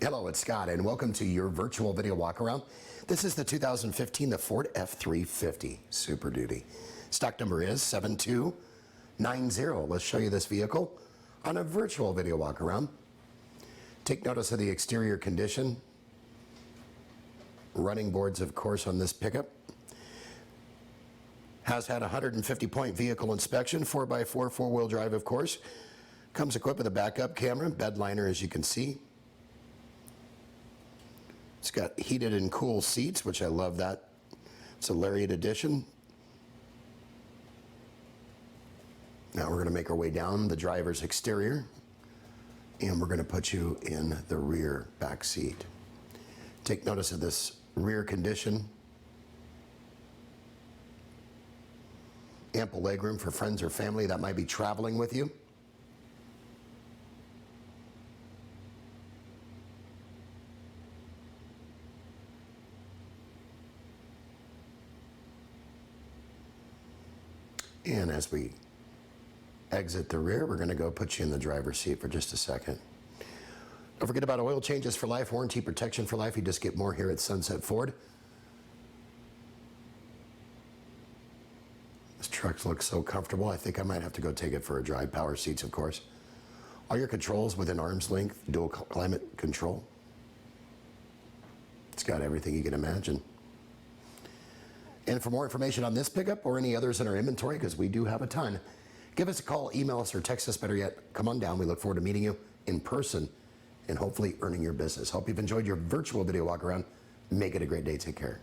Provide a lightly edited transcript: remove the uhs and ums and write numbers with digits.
Hello, it's Scott, and welcome to your virtual video walkaround. This is the 2015 the Ford F-350 Super Duty. Stock number is 7290. Let's show you this vehicle on a virtual video walkaround. Take notice of the exterior condition. Running boards, of course, on this pickup. Has had a 150-point vehicle inspection, 4x4 four-wheel drive, of course. Comes equipped with a backup camera, bed liner, as you can see. It's got heated and cool seats, which I love that. It's a Lariat edition. Now we're going to make our way down the driver's exterior, and we're going to put you in the rear back seat. Take notice of this rear condition. Ample legroom for friends or family that might be traveling with you. And as we exit the rear, we're going to go put you in the driver's seat for just a second. Don't forget about oil changes for life, warranty protection for life. You just get more here at Sunset Ford. This truck looks so comfortable. I think I might have to go take it for a drive. Power seats, of course. All your controls within arm's length, dual climate control. It's got everything you can imagine. And for more information on this pickup or any others in our inventory, because we do have a ton, give us a call, email us, or text us. Better yet, come on down. We look forward to meeting you in person and hopefully earning your business. Hope you've enjoyed your virtual video walk around. Make it a great day. Take care.